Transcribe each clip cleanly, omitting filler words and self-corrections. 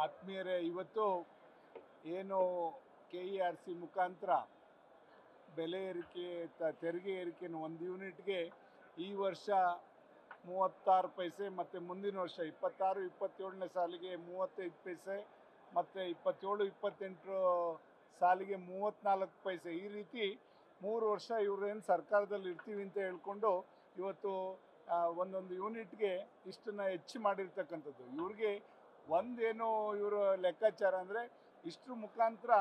ಆತ್ಮೀಯರೇ, ಇವತ್ತು ಏನು KERC ಮುಖಾಂತರ ಬೆಲೆ ಏರಿಕೆ ತೆರಿಗೆ ಏರಿಕೆಯನ್ನು 1 ಯೂನಿಟ್ಗೆ ಈ ವರ್ಷ 36 ಪೈಸೆ ಮತ್ತು ಮುಂದಿನ ವರ್ಷ 26-27ನೇ ಸಾಲಿಗೆ 35 ಪೈಸೆ ಮತ್ತು 27-28 ಸಾಲಿಗೆ 34 ಪೈಸೆ, ಈ ರೀತಿ 3 ವರ್ಷ ಇವರೇನು ಸರ್ಕಾರದಲ್ಲಿ ಇರ್ತೀವಿ ಅಂತ ಹೇಳ್ಕೊಂಡು ಇವತ್ತು ಒಂದೊಂದು ಯೂನಿಟ್ಗೆ ಇಷ್ಟನ್ನು ಹೆಚ್ಚು ಮಾಡಿರ್ತಕ್ಕಂಥದ್ದು. ಇವ್ರಿಗೆ ಒಂದೇನು ಇವರು ಲೆಕ್ಕಾಚಾರ ಅಂದರೆ ಇಷ್ಟರ ಮುಖಾಂತರ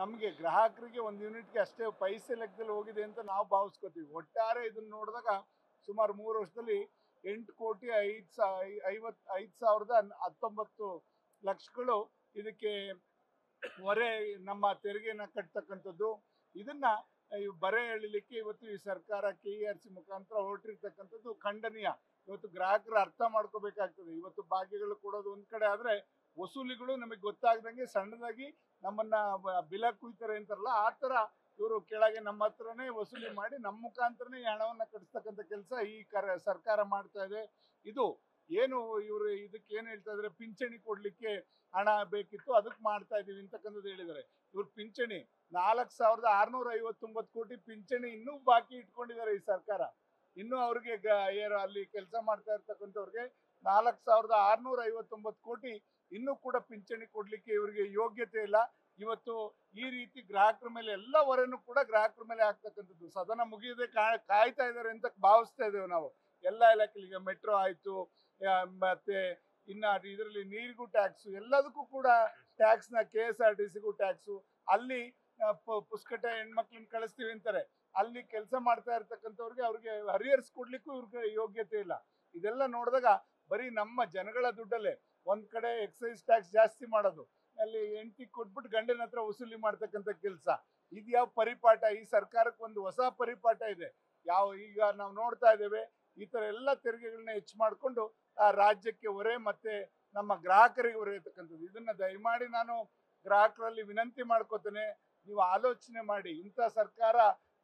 ನಮಗೆ ಗ್ರಾಹಕರಿಗೆ 1 ಯೂನಿಟ್ಗೆ ಅಷ್ಟೇ ಪೈಸೆ ಲೆಕ್ಕದಲ್ಲಿ ಹೋಗಿದೆ ಅಂತ ನಾವು ಭಾವಿಸ್ಕೋತೀವಿ. ಒಟ್ಟಾರೆ ಇದನ್ನು ನೋಡಿದಾಗ ಸುಮಾರು 3 ವರ್ಷದಲ್ಲಿ 8,55,19 ಲಕ್ಷಗಳು ಇದಕ್ಕೆ ಹೊರೆ ನಮ್ಮ ತೆರಿಗೆನ ಕಟ್ತಕ್ಕಂಥದ್ದು. ಇದನ್ನು ಬರೆ ಎಳಿಲಿಕ್ಕೆ ಇವತ್ತು ಈ ಸರ್ಕಾರ KERC ಮುಖಾಂತರ ಹೊರಟಿರ್ತಕ್ಕಂಥದ್ದು ಖಂಡನೀಯ. ಇವತ್ತು ಗ್ರಾಹಕರು ಅರ್ಥ ಮಾಡ್ಕೋಬೇಕಾಗ್ತದೆ. ಇವತ್ತು ಭಾಗ್ಯಗಳು ಕೊಡೋದು ಒಂದು ಕಡೆ ಆದರೆ ವಸೂಲಿಗಳು ನಮಗೆ ಗೊತ್ತಾಗ್ದಂಗೆ ಸಣ್ಣದಾಗಿ ನಮ್ಮನ್ನ ಬಿಲ ಕುಯ್ತಾರೆ ಅಂತಾರಲ್ಲ, ಆ ಥರ ಇವರು ಕೆಳಗೆ ನಮ್ಮ ಹತ್ರನೇ ವಸೂಲಿ ಮಾಡಿ ನಮ್ಮ ಮುಖಾಂತರನೇ ಈ ಹಣವನ್ನು ಕಟ್ಟಿಸ್ತಕ್ಕಂಥ ಕೆಲಸ ಈ ಸರ್ಕಾರ ಮಾಡ್ತಾ ಇದೆ. ಇದು ಏನು ಇವರು ಇದಕ್ಕೆ ಏನು ಹೇಳ್ತಾ ಇದ್ದಾರೆ, ಪಿಂಚಣಿ ಕೊಡಲಿಕ್ಕೆ ಹಣ ಬೇಕಿತ್ತು, ಅದಕ್ಕೆ ಮಾಡ್ತಾ ಇದ್ದೀವಿ ಅಂತಕ್ಕಂಥದ್ದು ಹೇಳಿದ್ದಾರೆ. ಇವ್ರು ಪಿಂಚಣಿ 4,659 ಕೋಟಿ ಪಿಂಚಣಿ ಇನ್ನೂ ಬಾಕಿ ಇಟ್ಕೊಂಡಿದ್ದಾರೆ ಈ ಸರ್ಕಾರ. ಇನ್ನೂ ಅವ್ರಿಗೆ ಅಲ್ಲಿ ಕೆಲಸ ಮಾಡ್ತಾ ಇರ್ತಕ್ಕಂಥವ್ರಿಗೆ 4,659 ಕೋಟಿ ಇನ್ನೂ ಕೂಡ ಪಿಂಚಣಿ ಕೊಡಲಿಕ್ಕೆ ಇವರಿಗೆ ಯೋಗ್ಯತೆ ಇಲ್ಲ. ಇವತ್ತು ಈ ರೀತಿ ಗ್ರಾಹಕರ ಮೇಲೆ ಎಲ್ಲ ಹೊರೆನೂ ಕೂಡ ಗ್ರಾಹಕರ ಮೇಲೆ ಆಗ್ತಕ್ಕಂಥದ್ದು. ಸದನ ಮುಗಿಯದೆ ಕಾಯ್ತಾ ಇದ್ದಾರೆ ಅಂತ ಭಾವಿಸ್ತಾ ಇದ್ದೇವೆ ನಾವು. ಎಲ್ಲ ಇಲಾಖೆಗಳಿಗೆ ಮೆಟ್ರೋ ಆಯಿತು, ಮತ್ತೆ ಇನ್ನು ಇದರಲ್ಲಿ ನೀರಿಗೂ ಟ್ಯಾಕ್ಸು, ಎಲ್ಲದಕ್ಕೂ ಕೂಡ ಟ್ಯಾಕ್ಸ್ನ, KSRTCಗೂ ಟ್ಯಾಕ್ಸು, ಅಲ್ಲಿ ಪುಸ್ಕಟ ಹೆಣ್ಮಕ್ಳನ್ನ ಕಳಿಸ್ತೀವಿ ಅಂತಾರೆ, ಅಲ್ಲಿ ಕೆಲಸ ಮಾಡ್ತಾ ಇರ್ತಕ್ಕಂಥವ್ರಿಗೆ ಅವ್ರಿಗೆ ಹರಿಯರ್ಸ್ ಕೊಡ್ಲಿಕ್ಕೂ ಇವ್ರಿಗೆ ಯೋಗ್ಯತೆ ಇಲ್ಲ. ಇದೆಲ್ಲ ನೋಡಿದಾಗ ಬರೀ ನಮ್ಮ ಜನಗಳ ದುಡ್ಡಲ್ಲೇ ಒಂದು ಕಡೆ ಎಕ್ಸೈಸ್ ಟ್ಯಾಕ್ಸ್ ಜಾಸ್ತಿ ಮಾಡೋದು, ಅಲ್ಲಿ ಹೆಂಡತಿ ಕೊಟ್ಬಿಟ್ಟು ಗಂಡನ ಹತ್ರ ವಸೂಲಿ ಮಾಡ್ತಕ್ಕಂಥ ಕೆಲಸ, ಇದು ಯಾವ ಪರಿಪಾಠ? ಈ ಸರ್ಕಾರಕ್ಕೆ ಒಂದು ಹೊಸ ಪರಿಪಾಠ ಇದೆ. ಈಗ ನಾವು ನೋಡ್ತಾ ಇದ್ದೇವೆ, ಈ ಥರ ಎಲ್ಲ ತೆರಿಗೆಗಳನ್ನ ಹೆಚ್ಚು ಮಾಡಿಕೊಂಡು ಆ ರಾಜ್ಯಕ್ಕೆ ಹೊರೆ ಮತ್ತು ನಮ್ಮ ಗ್ರಾಹಕರಿಗೆ ಹೊರೆ ಇರ್ತಕ್ಕಂಥದ್ದು. ಇದನ್ನು ದಯಮಾಡಿ ನಾನು ಗ್ರಾಹಕರಲ್ಲಿ ವಿನಂತಿ ಮಾಡ್ಕೋತೇನೆ, ನೀವು ಆಲೋಚನೆ ಮಾಡಿ, ಇಂಥ ಸರ್ಕಾರ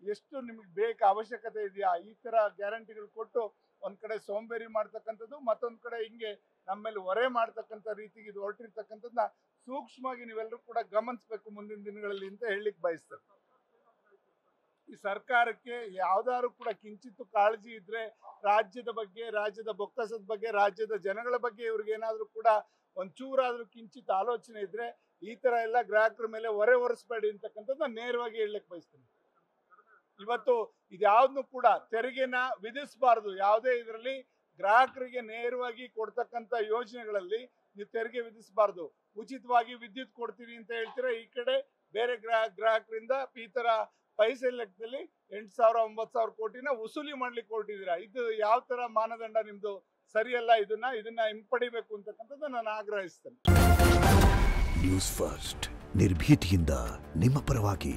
ಎಷ್ಟು ನಿಮಗೆ ಬೇಕು, ಅವಶ್ಯಕತೆ ಇದೆಯಾ? ಈ ಥರ ಗ್ಯಾರಂಟಿಗಳು ಕೊಟ್ಟು ಒಂದು ಕಡೆ ಸೋಂಬೇರಿ ಮಾಡ್ತಕ್ಕಂಥದ್ದು, ಮತ್ತೊಂದು ಕಡೆ ಹಿಂಗೆ ನಮ್ಮ ಮೇಲೆ ಹೊರೆ ಮಾಡ್ತಕ್ಕಂಥ ರೀತಿಗೆ ಇದು ಹೊರಟಿರ್ತಕ್ಕಂಥದ್ದನ್ನ ಸೂಕ್ಷ್ಮವಾಗಿ ನೀವೆಲ್ಲರೂ ಕೂಡ ಗಮನಿಸಬೇಕು ಮುಂದಿನ ದಿನಗಳಲ್ಲಿ ಅಂತ ಹೇಳಲಿಕ್ಕೆ ಬಯಸ್ತೇನೆ. ಈ ಸರ್ಕಾರಕ್ಕೆ ಯಾವ್ದಾದ್ರು ಕೂಡ ಕಿಂಚಿತ್ತು ಕಾಳಜಿ ಇದ್ರೆ ರಾಜ್ಯದ ಬಗ್ಗೆ, ರಾಜ್ಯದ ಬೊಕ್ಕಸದ ಬಗ್ಗೆ, ರಾಜ್ಯದ ಜನಗಳ ಬಗ್ಗೆ ಇವ್ರಿಗೆ ಏನಾದರೂ ಕೂಡ ಒಂಚೂರಾದ್ರೂ ಕಿಂಚಿತ್ ಆಲೋಚನೆ ಇದ್ರೆ ಈ ತರ ಎಲ್ಲ ಗ್ರಾಹಕರ ಮೇಲೆ ಹೊರೆ ಹೊರಿಸಬೇಡಿ ಅಂತಕ್ಕಂಥದ್ದು ನೇರವಾಗಿ ಹೇಳಲಿಕ್ಕೆ ಬಯಸ್ತೀನಿ. ಇವತ್ತು ಇದ್ಯಾವ್ದನ್ನು ಕೂಡ ತೆರಿಗೆನ ವಿಧಿಸಬಾರ್ದು. ಯಾವುದೇ ಇದರಲ್ಲಿ ಗ್ರಾಹಕರಿಗೆ ನೇರವಾಗಿ ಕೊಡ್ತಕ್ಕಂಥ ಯೋಜನೆಗಳಲ್ಲಿ ನೀವು ತೆರಿಗೆ ವಿಧಿಸಬಾರ್ದು. ಉಚಿತವಾಗಿ ವಿದ್ಯುತ್ ಕೊಡ್ತೀವಿ ಅಂತ ಹೇಳ್ತೀರಾ, ಈ ಕಡೆ ಬೇರೆ ಗ್ರಾಹಕರಿಂದ ಈ ತರ ಪೈಸೆ ಲೆಕ್ಕದಲ್ಲಿ 8,000-9,000 ಕೋಟಿನ ವಸೂಲಿ ಮಾಡ್ಲಿಕ್ಕೆ ಹೊರಟಿದ್ದೀರಾ. ಇದು ಯಾವ ತರ ಮಾನದಂಡ ನಿಮ್ದು? ಸರಿಯಲ್ಲ. ಇದನ್ನ ಹಿಂಪಡಿಬೇಕು ಅಂತಕ್ಕಂಥದ್ದು ನಾನು ಆಗ್ರಹಿಸ್ತೇನೆ. ನ್ಯೂಸ್ ಫಸ್ಟ್, ನಿರ್ಭೀತಿಯಿಂದ ನಿಮ್ಮ ಪರವಾಗಿ.